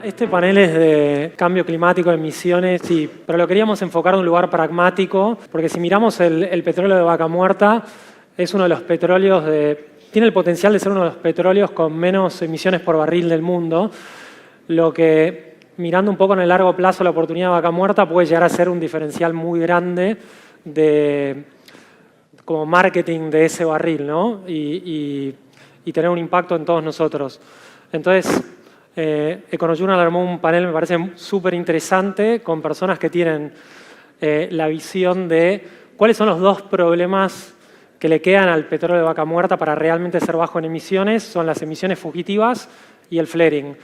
Este panel es de cambio climático, emisiones, sí, pero lo queríamos enfocar en un lugar pragmático, porque si miramos el petróleo de Vaca Muerta, es uno de los petróleos tiene el potencial de ser uno de los petróleos con menos emisiones por barril del mundo, lo que, mirando un poco en el largo plazo la oportunidad de Vaca Muerta, puede llegar a ser un diferencial muy grande como marketing de ese barril, ¿no? Y tener un impacto en todos nosotros. Entonces, EconoJournal armó un panel, me parece súper interesante, con personas que tienen la visión de cuáles son los dos problemas que le quedan al petróleo de Vaca Muerta para realmente ser bajo en emisiones. Son las emisiones fugitivas y el flaring.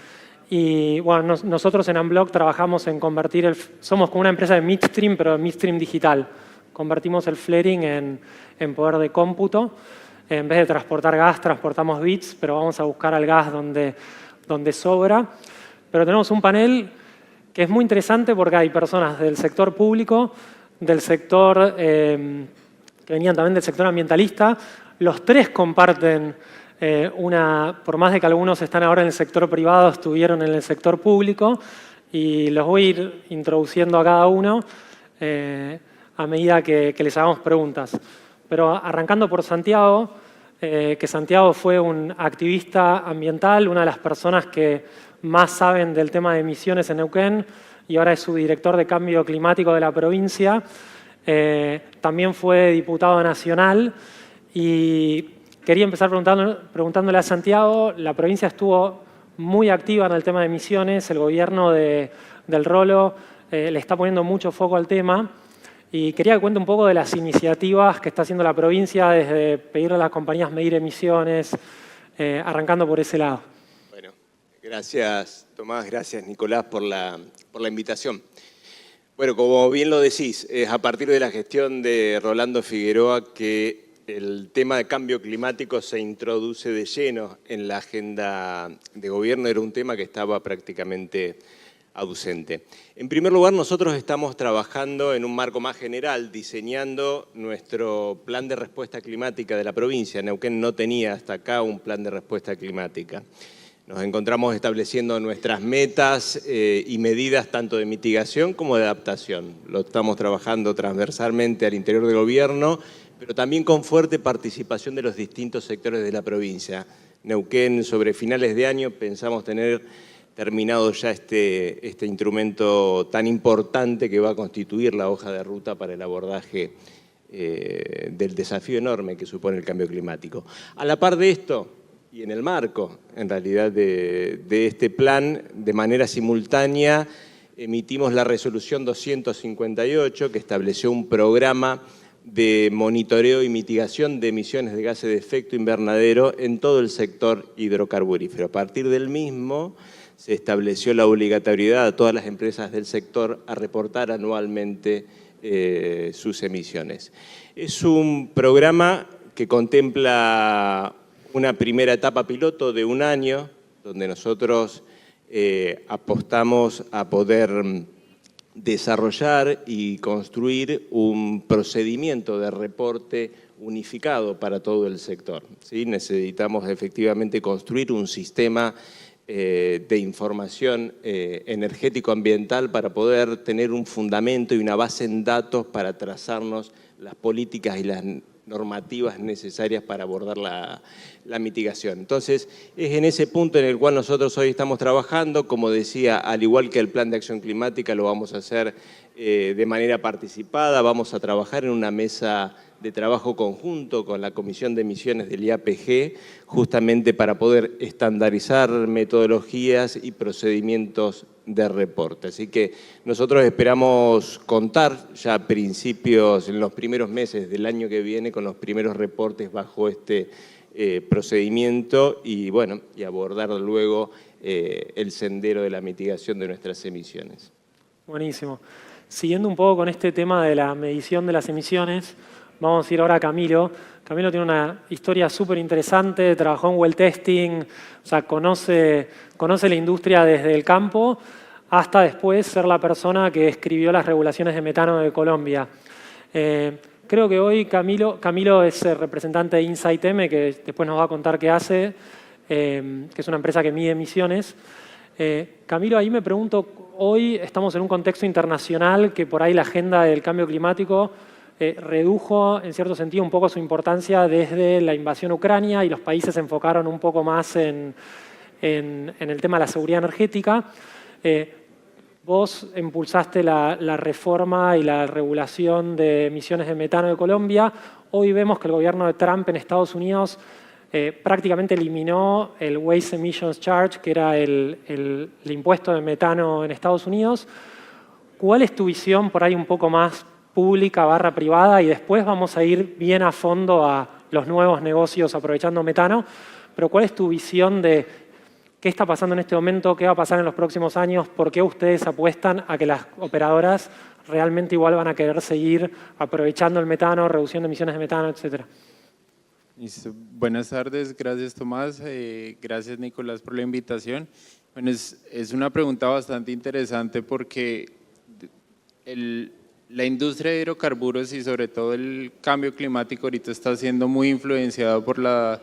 Y bueno, nosotros en Unblock trabajamos en convertir somos como una empresa de midstream, pero de midstream digital. Convertimos el flaring en poder de cómputo. En vez de transportar gas, transportamos bits, pero vamos a buscar al gas donde sobra. Pero tenemos un panel que es muy interesante porque hay personas del sector público, del sector que venían también del sector ambientalista. Los tres comparten por más de que algunos están ahora en el sector privado, estuvieron en el sector público, y los voy a ir introduciendo a cada uno a medida que les hagamos preguntas. Pero arrancando por Santiago, que Santiago fue un activista ambiental, una de las personas que más saben del tema de emisiones en Neuquén, y ahora es subdirector de cambio climático de la provincia. También fue diputado nacional y quería empezar preguntándole a Santiago. La provincia estuvo muy activa en el tema de emisiones, el gobierno del Rolo le está poniendo mucho foco al tema. Y quería que cuente un poco de las iniciativas que está haciendo la provincia, desde pedirle a las compañías medir emisiones, arrancando por ese lado. Bueno, gracias Tomás, gracias Nicolás por la invitación. Bueno, como bien lo decís, es a partir de la gestión de Rolando Figueroa que el tema de cambio climático se introduce de lleno en la agenda de gobierno. Era un tema que estaba prácticamente ausente. En primer lugar, nosotros estamos trabajando en un marco más general, diseñando nuestro plan de respuesta climática de la provincia. Neuquén no tenía hasta acá un plan de respuesta climática. Nos encontramos estableciendo nuestras metas y medidas tanto de mitigación como de adaptación. Lo estamos trabajando transversalmente al interior del gobierno, pero también con fuerte participación de los distintos sectores de la provincia. Neuquén, sobre finales de año, pensamos tener terminado ya este instrumento tan importante que va a constituir la hoja de ruta para el abordaje del desafío enorme que supone el cambio climático. A la par de esto, y en el marco, en realidad, de este plan, de manera simultánea, emitimos la resolución 258, que estableció un programa de monitoreo y mitigación de emisiones de gases de efecto invernadero en todo el sector hidrocarburífero. A partir del mismo, se estableció la obligatoriedad a todas las empresas del sector a reportar anualmente sus emisiones. Es un programa que contempla una primera etapa piloto de 1 año, donde nosotros apostamos a poder desarrollar y construir un procedimiento de reporte unificado para todo el sector, ¿sí? Necesitamos efectivamente construir un sistema de información energético-ambiental para poder tener un fundamento y una base en datos para trazarnos las políticas y las normativas necesarias para abordar la mitigación. Entonces, es en ese punto en el cual nosotros hoy estamos trabajando. Como decía, al igual que el Plan de Acción Climática, lo vamos a hacer de manera participada. Vamos a trabajar en una mesa de trabajo conjunto con la Comisión de Emisiones del IAPG, justamente para poder estandarizar metodologías y procedimientos de reporte. Así que nosotros esperamos contar ya a principios, en los primeros meses del año que viene, con los primeros reportes bajo este procedimiento y, bueno, y abordar luego el sendero de la mitigación de nuestras emisiones. Buenísimo. Siguiendo un poco con este tema de la medición de las emisiones, vamos a ir ahora a Camilo. Camilo tiene una historia súper interesante, trabajó en well testing, o sea, conoce la industria desde el campo hasta después ser la persona que escribió las regulaciones de metano de Colombia. Creo que hoy Camilo es el representante de Insight M, que después nos va a contar qué hace, que es una empresa que mide emisiones. Camilo, ahí me pregunto, hoy estamos en un contexto internacional que por ahí la agenda del cambio climático redujo en cierto sentido un poco su importancia desde la invasión a Ucrania y los países se enfocaron un poco más en el tema de la seguridad energética. Vos impulsaste la reforma y la regulación de emisiones de metano de Colombia. Hoy vemos que el gobierno de Trump en Estados Unidos prácticamente eliminó el Waste Emissions Charge, que era el impuesto de metano en Estados Unidos. ¿Cuál es tu visión por ahí un poco más pública / privada? Y después vamos a ir bien a fondo a los nuevos negocios aprovechando metano. Pero ¿cuál es tu visión de qué está pasando en este momento? ¿Qué va a pasar en los próximos años? ¿Por qué ustedes apuestan a que las operadoras realmente igual van a querer seguir aprovechando el metano, reduciendo emisiones de metano, etcétera? Buenas tardes, gracias Tomás, gracias Nicolás por la invitación. Bueno, es una pregunta bastante interesante porque la industria de hidrocarburos y sobre todo el cambio climático ahorita está siendo muy influenciado por la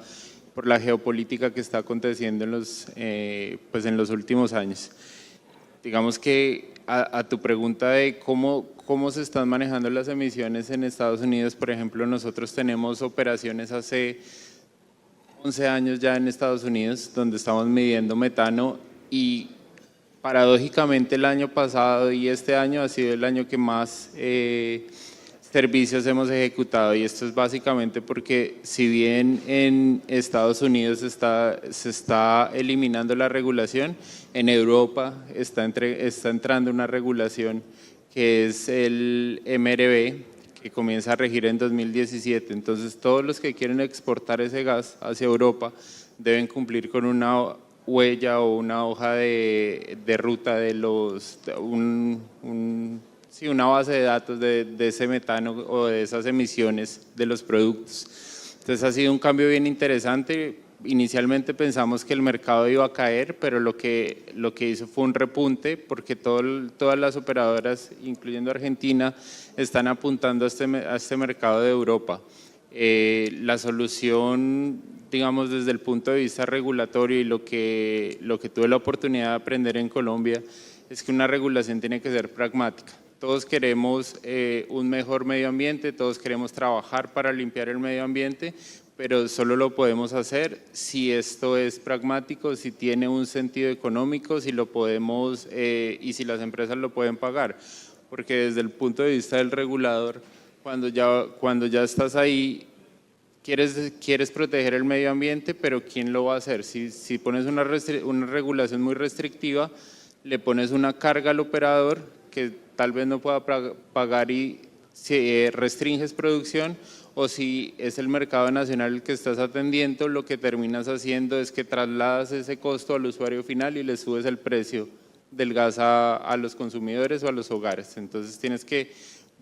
geopolítica que está aconteciendo en los últimos años. Digamos que a tu pregunta de cómo se están manejando las emisiones en Estados Unidos, por ejemplo, nosotros tenemos operaciones hace 11 años ya en Estados Unidos, donde estamos midiendo metano y paradójicamente el año pasado y este año ha sido el año que más servicios hemos ejecutado, y esto es básicamente porque si bien en Estados Unidos se está eliminando la regulación, en Europa está entrando una regulación que es el MRV, que comienza a regir en 2017. Entonces todos los que quieren exportar ese gas hacia Europa deben cumplir con una huella o una hoja de ruta de una base de datos de ese metano o de esas emisiones de los productos. Entonces ha sido un cambio bien interesante. Inicialmente pensamos que el mercado iba a caer, pero lo que hizo fue un repunte porque todas las operadoras, incluyendo Argentina, están apuntando a este mercado de Europa. La solución, digamos, desde el punto de vista regulatorio y lo que tuve la oportunidad de aprender en Colombia es que una regulación tiene que ser pragmática. Todos queremos un mejor medio ambiente, todos queremos trabajar para limpiar el medio ambiente, pero solo lo podemos hacer si esto es pragmático, si tiene un sentido económico, si lo podemos y si las empresas lo pueden pagar. Porque desde el punto de vista del regulador, cuando ya estás ahí, quieres proteger el medio ambiente, pero ¿quién lo va a hacer? Si pones una regulación muy restrictiva, le pones una carga al operador que tal vez no pueda pagar y si restringes producción, o si es el mercado nacional el que estás atendiendo, lo que terminas haciendo es que trasladas ese costo al usuario final y le subes el precio del gas a los consumidores o a los hogares. Entonces tienes que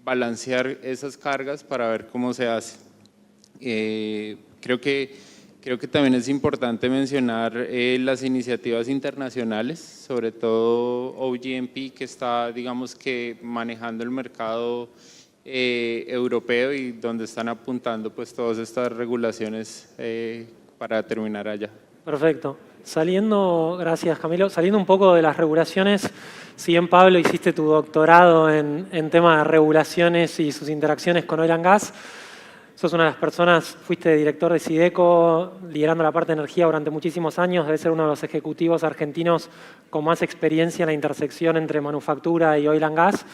balancear esas cargas para ver cómo se hace. Creo que también es importante mencionar las iniciativas internacionales, sobre todo OGMP, que está, digamos que, manejando el mercado europeo y donde están apuntando pues todas estas regulaciones para terminar allá. Perfecto. Gracias Camilo, saliendo un poco de las regulaciones, si bien Pablo hiciste tu doctorado en temas de regulaciones y sus interacciones con Oil and Gas, sos una de las personas, fuiste director de Sideco, liderando la parte de energía durante muchísimos años, debes ser uno de los ejecutivos argentinos con más experiencia en la intersección entre manufactura y Oil and Gas.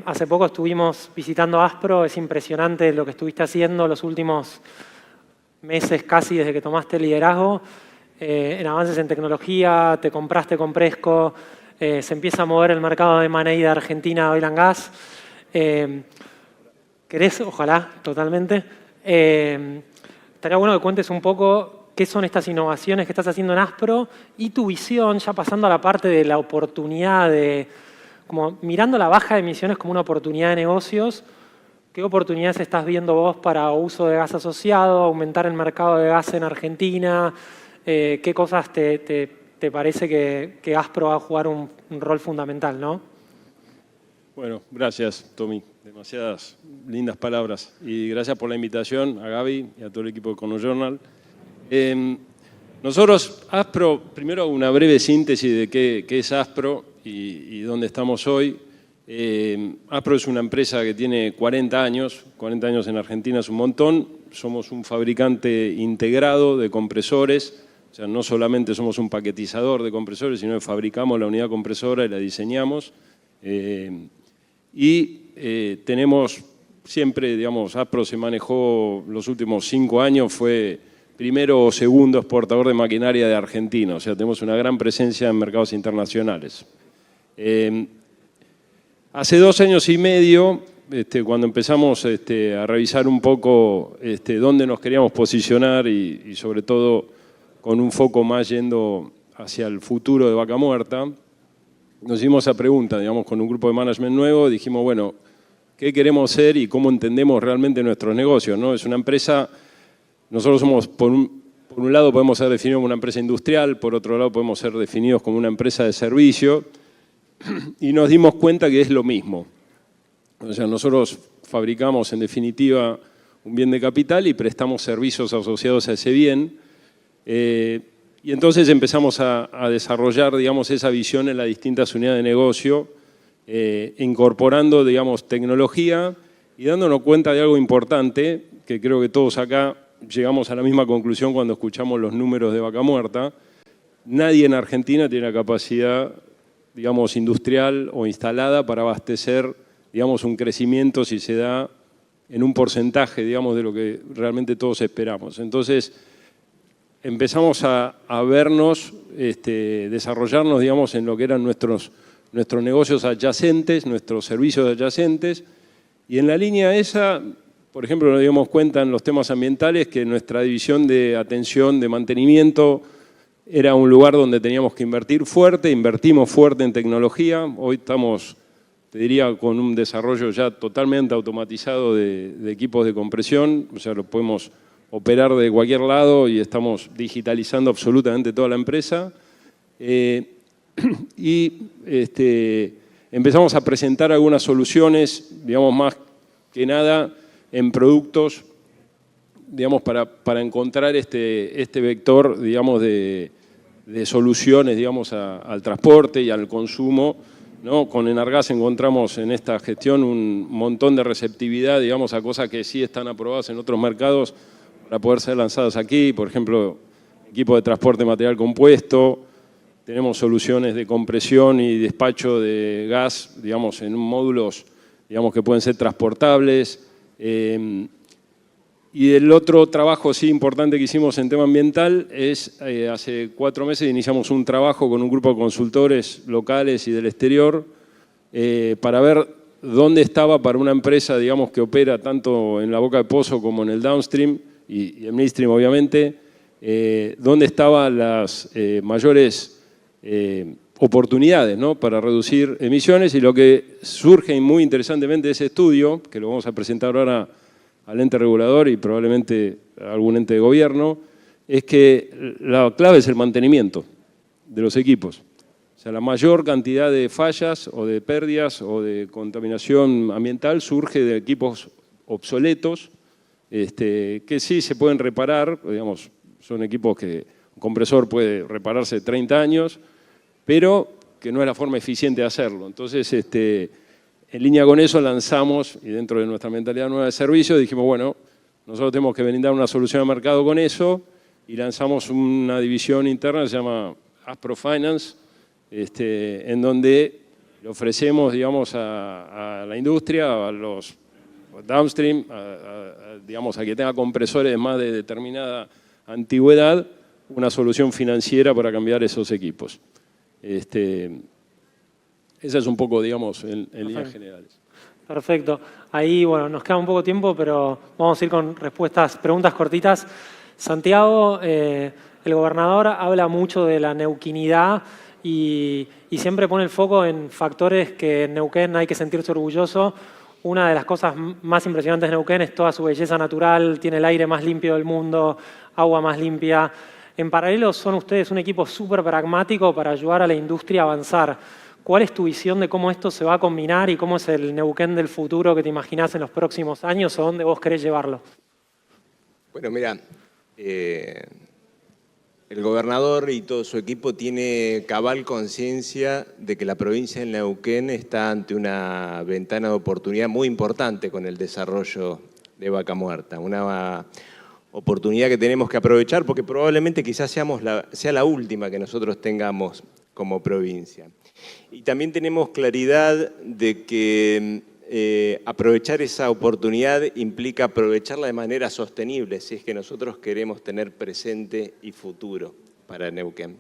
Hace poco estuvimos visitando Aspro, es impresionante lo que estuviste haciendo los últimos meses casi desde que tomaste el liderazgo, en avances en tecnología, te compraste con Presco, se empieza a mover el mercado de M&A de Argentina, Oil and Gas. ¿Querés? Ojalá, totalmente. Estaría bueno que cuentes un poco qué son estas innovaciones que estás haciendo en Aspro y tu visión, ya pasando a la parte de la oportunidad como mirando la baja de emisiones como una oportunidad de negocios. ¿Qué oportunidades estás viendo vos para uso de gas asociado, aumentar el mercado de gas en Argentina? ¿Qué cosas te parece que Aspro va a jugar un rol fundamental, no? Bueno, gracias, Tommy. Demasiadas lindas palabras. Y gracias por la invitación a Gaby y a todo el equipo de Econojournal. Nosotros, Aspro, primero una breve síntesis de qué es Aspro y dónde estamos hoy. Aspro es una empresa que tiene 40 años en Argentina es un montón. Somos un fabricante integrado de compresores, o sea, no solamente somos un paquetizador de compresores, sino que fabricamos la unidad compresora y la diseñamos. Tenemos siempre, digamos, Aspro se manejó los últimos 5 años, fue primero o segundo exportador de maquinaria de Argentina, o sea, tenemos una gran presencia en mercados internacionales. Hace 2 años y medio, cuando empezamos a revisar un poco dónde nos queríamos posicionar y sobre todo con un foco más yendo hacia el futuro de Vaca Muerta, nos hicimos esa pregunta, digamos, con un grupo de management nuevo, dijimos, bueno, ¿qué queremos ser y cómo entendemos realmente nuestros negocios, ¿no? Es una empresa. Nosotros somos, por un lado podemos ser definidos como una empresa industrial, por otro lado podemos ser definidos como una empresa de servicio y nos dimos cuenta que es lo mismo. O sea, nosotros fabricamos en definitiva un bien de capital y prestamos servicios asociados a ese bien y entonces empezamos a desarrollar, digamos, esa visión en las distintas unidades de negocio, incorporando, digamos, tecnología y dándonos cuenta de algo importante que creo que todos acá llegamos a la misma conclusión cuando escuchamos los números de Vaca Muerta. Nadie en Argentina tiene la capacidad, digamos, industrial o instalada para abastecer, digamos, un crecimiento si se da en un porcentaje, digamos, de lo que realmente todos esperamos. Entonces, empezamos a vernos, desarrollarnos, digamos, en lo que eran nuestros negocios adyacentes, nuestros servicios adyacentes, y en la línea esa, por ejemplo, nos dimos cuenta en los temas ambientales que nuestra división de atención, de mantenimiento, era un lugar donde teníamos que invertir fuerte, invertimos fuerte en tecnología. Hoy estamos, te diría, con un desarrollo ya totalmente automatizado de equipos de compresión, o sea, lo podemos operar de cualquier lado y estamos digitalizando absolutamente toda la empresa. Empezamos a presentar algunas soluciones, digamos, más que nada en productos, digamos, para encontrar este vector, digamos, de soluciones, digamos, al transporte y al consumo, ¿no? Con Enargas encontramos en esta gestión un montón de receptividad, digamos, a cosas que sí están aprobadas en otros mercados para poder ser lanzadas aquí, por ejemplo, equipo de transporte de material compuesto, tenemos soluciones de compresión y despacho de gas, digamos, en módulos, digamos, que pueden ser transportables. Y el otro trabajo sí importante que hicimos en tema ambiental es, hace 4 meses iniciamos un trabajo con un grupo de consultores locales y del exterior para ver dónde estaba para una empresa, digamos, que opera tanto en la boca de pozo como en el downstream y el midstream, obviamente, dónde estaban las mayores oportunidades, ¿no?, para reducir emisiones, y lo que surge muy interesantemente de ese estudio, que lo vamos a presentar ahora al ente regulador y probablemente a algún ente de gobierno, es que la clave es el mantenimiento de los equipos. O sea, la mayor cantidad de fallas o de pérdidas o de contaminación ambiental surge de equipos obsoletos, que sí se pueden reparar, digamos, son equipos que un compresor puede repararse 30 años, pero que no es la forma eficiente de hacerlo. Entonces, en línea con eso lanzamos, y dentro de nuestra mentalidad nueva de servicio, dijimos, bueno, nosotros tenemos que brindar una solución al mercado con eso, y lanzamos una división interna que se llama Aspro Finance, en donde le ofrecemos, digamos, a la industria, a los downstream, digamos, a que tenga compresores más de determinada antigüedad, una solución financiera para cambiar esos equipos. Esa es un poco, digamos, en líneas generales. Perfecto. Ahí, bueno, nos queda un poco de tiempo, pero vamos a ir con preguntas cortitas. Santiago, el gobernador habla mucho de la neuquinidad y siempre pone el foco en factores que en Neuquén hay que sentirse orgulloso. Una de las cosas más impresionantes de Neuquén es toda su belleza natural, tiene el aire más limpio del mundo, agua más limpia. En paralelo son ustedes un equipo súper pragmático para ayudar a la industria a avanzar. ¿Cuál es tu visión de cómo esto se va a combinar y cómo es el Neuquén del futuro que te imaginás en los próximos años o dónde vos querés llevarlo? Bueno, mira, el gobernador y todo su equipo tiene cabal conciencia de que la provincia de Neuquén está ante una ventana de oportunidad muy importante con el desarrollo de Vaca Muerta. Una oportunidad que tenemos que aprovechar porque probablemente quizás sea la última que nosotros tengamos como provincia. Y también tenemos claridad de que aprovechar esa oportunidad implica aprovecharla de manera sostenible, si es que nosotros queremos tener presente y futuro para Neuquén.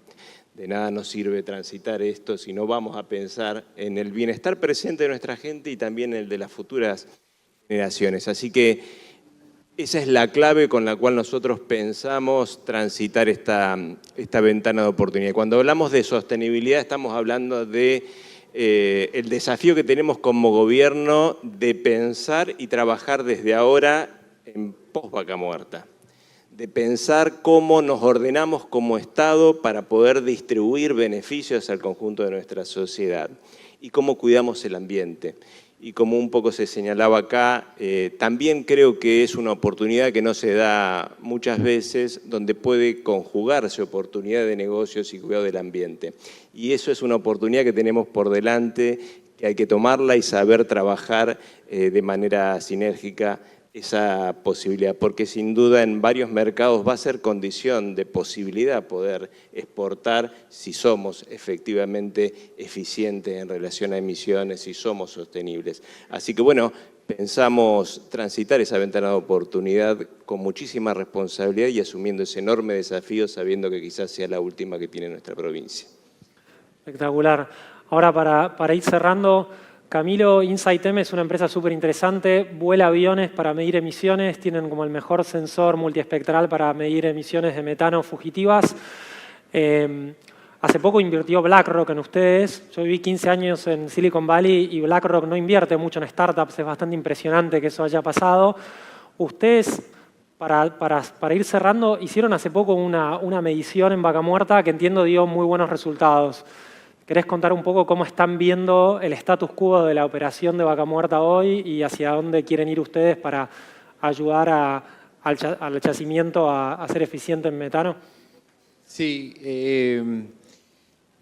De nada nos sirve transitar esto si no vamos a pensar en el bienestar presente de nuestra gente y también en el de las futuras generaciones. Así que esa es la clave con la cual nosotros pensamos transitar esta ventana de oportunidad. Cuando hablamos de sostenibilidad estamos hablando de el desafío que tenemos como gobierno de pensar y trabajar desde ahora en post-Vaca Muerta, de pensar cómo nos ordenamos como Estado para poder distribuir beneficios al conjunto de nuestra sociedad y cómo cuidamos el ambiente. Y como un poco se señalaba acá, también creo que es una oportunidad que no se da muchas veces, donde puede conjugarse oportunidad de negocios y cuidado del ambiente. Y eso es una oportunidad que tenemos por delante, que hay que tomarla y saber trabajar de manera sinérgica esa posibilidad, porque sin duda en varios mercados va a ser condición de posibilidad poder exportar si somos efectivamente eficientes en relación a emisiones, si somos sostenibles. Así que bueno, pensamos transitar esa ventana de oportunidad con muchísima responsabilidad y asumiendo ese enorme desafío, sabiendo que quizás sea la última que tiene nuestra provincia. Espectacular. Ahora para ir cerrando, Camilo, InsightM es una empresa súper interesante, vuela aviones para medir emisiones, tienen como el mejor sensor multiespectral para medir emisiones de metano fugitivas. Hace poco invirtió BlackRock en ustedes, yo viví 15 años en Silicon Valley y BlackRock no invierte mucho en startups, es bastante impresionante que eso haya pasado. Ustedes, para ir cerrando, hicieron hace poco una medición en Vaca Muerta que entiendo dio muy buenos resultados. ¿Querés contar un poco cómo están viendo el status quo de la operación de Vaca Muerta hoy y hacia dónde quieren ir ustedes para ayudar al yacimiento a ser eficiente en metano? Sí,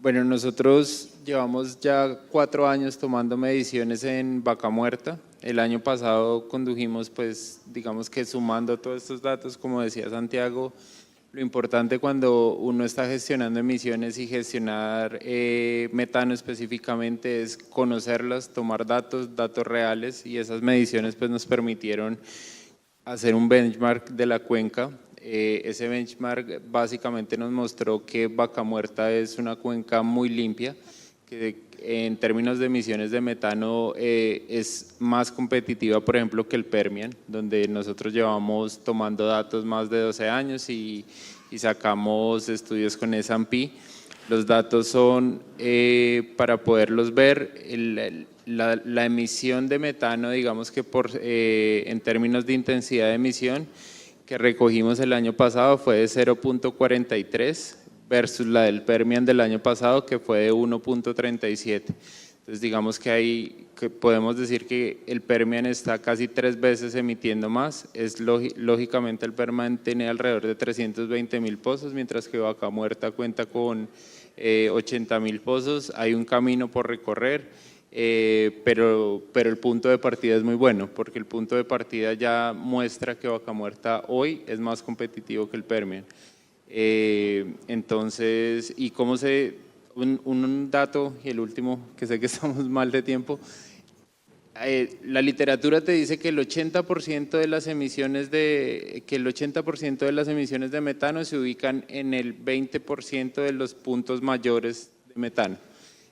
bueno, nosotros llevamos ya 4 años tomando mediciones en Vaca Muerta. El año pasado condujimos, pues, digamos que sumando todos estos datos, como decía Santiago, lo importante cuando uno está gestionando emisiones y gestionar metano específicamente es conocerlas, tomar datos reales y esas mediciones pues nos permitieron hacer un benchmark de la cuenca. Ese benchmark básicamente nos mostró que Vaca Muerta es una cuenca muy limpia, que en términos de emisiones de metano es más competitiva, por ejemplo, que el Permian, donde nosotros llevamos tomando datos más de 12 años y sacamos estudios con S&P. Los datos son, para poderlos ver, la emisión de metano, digamos que en términos de intensidad de emisión, que recogimos el año pasado fue de 0.43, versus la del Permian del año pasado que fue de 1.37. Entonces digamos que podemos decir que el Permian está casi 3 veces emitiendo más. Lógicamente el Permian tiene alrededor de 320.000 pozos, mientras que Vaca Muerta cuenta con 80.000 pozos. Hay un camino por recorrer, pero el punto de partida es muy bueno, porque el punto de partida ya muestra que Vaca Muerta hoy es más competitivo que el Permian. Entonces, y cómo un dato, y el último, que sé que estamos mal de tiempo, la literatura te dice que el 80% de las emisiones de metano se ubican en el 20% de los puntos mayores de metano.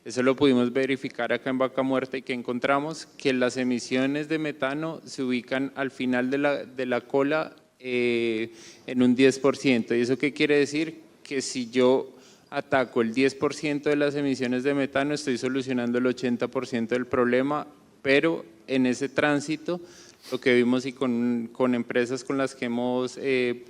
Eso lo pudimos verificar acá en Vaca Muerta y que encontramos que las emisiones de metano se ubican al final de la cola en un 10%. ¿Y eso qué quiere decir? Que si yo ataco el 10% de las emisiones de metano, estoy solucionando el 80% del problema, pero en ese tránsito, lo que vimos y con empresas con las que hemos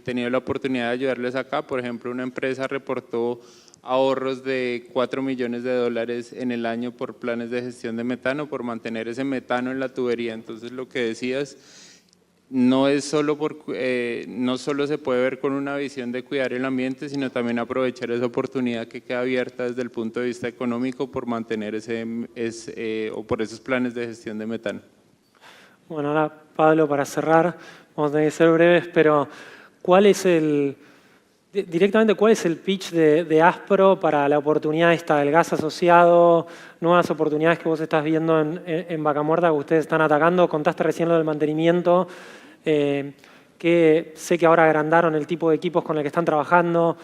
tenido la oportunidad de ayudarles acá, por ejemplo, una empresa reportó ahorros de $4 millones en el año por planes de gestión de metano, por mantener ese metano en la tubería. Entonces, lo que decías, no es solo no solo se puede ver con una visión de cuidar el ambiente, sino también aprovechar esa oportunidad que queda abierta desde el punto de vista económico por mantener o por esos planes de gestión de metano. Bueno, ahora Pablo, para cerrar, vamos a tener que ser breves, pero directamente, ¿cuál es el pitch de Aspro para la oportunidad esta del gas asociado, nuevas oportunidades que vos estás viendo en Vaca Muerta que ustedes están atacando? Contaste recién lo del mantenimiento, que sé que ahora agrandaron el tipo de equipos con el que están trabajando.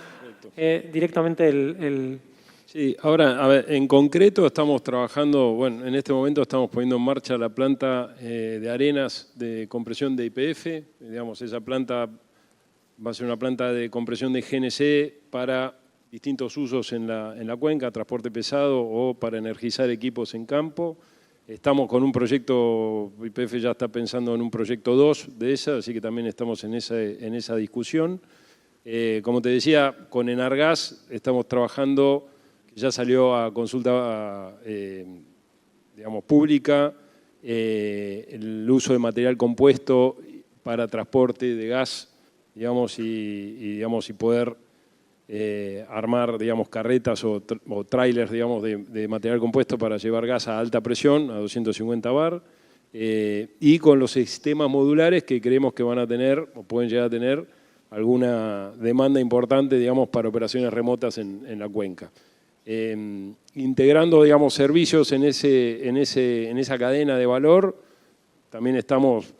Directamente Sí, ahora, a ver, en concreto estamos trabajando, bueno, en este momento estamos poniendo en marcha la planta de arenas de compresión de YPF, digamos, esa planta va a ser una planta de compresión de GNC para distintos usos en la cuenca, transporte pesado o para energizar equipos en campo. Estamos con un proyecto, YPF ya está pensando en un proyecto 2 de esa, así que también estamos en esa discusión. Como te decía, con Enargas estamos trabajando, ya salió a consulta digamos, pública, el uso de material compuesto para transporte de gas, digamos, y poder armar, digamos, carretas o trailers, digamos, de material compuesto para llevar gas a alta presión, a 250 bar, y con los sistemas modulares que creemos que van a tener, o pueden llegar a tener, alguna demanda importante, digamos, para operaciones remotas en la cuenca. Integrando, digamos, servicios en esa cadena de valor, también estamos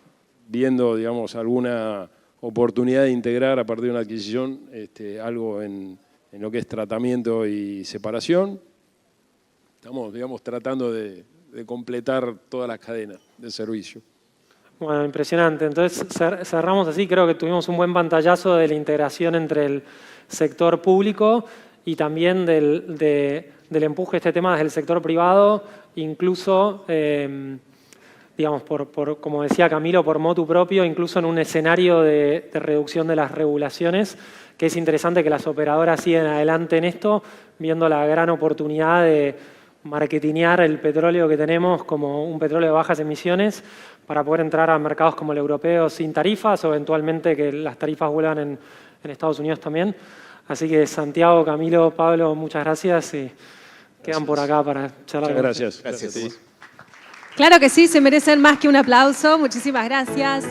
viendo, digamos, alguna oportunidad de integrar a partir de una adquisición algo en lo que es tratamiento y separación. Estamos, digamos, tratando de completar todas las cadenas de servicio. Bueno, impresionante. Entonces cerramos así, creo que tuvimos un buen pantallazo de la integración entre el sector público y también del empuje de este tema desde el sector privado, incluso, digamos, como decía Camilo, por motu propio, incluso en un escenario de reducción de las regulaciones, que es interesante que las operadoras sigan adelante en esto, viendo la gran oportunidad de marketinear el petróleo que tenemos como un petróleo de bajas emisiones para poder entrar a mercados como el europeo sin tarifas o eventualmente que las tarifas vuelvan en Estados Unidos también. Así que Santiago, Camilo, Pablo, muchas gracias y quedan por acá para charlar. Muchas gracias. Gracias. Claro que sí, se merecen más que un aplauso. Muchísimas gracias.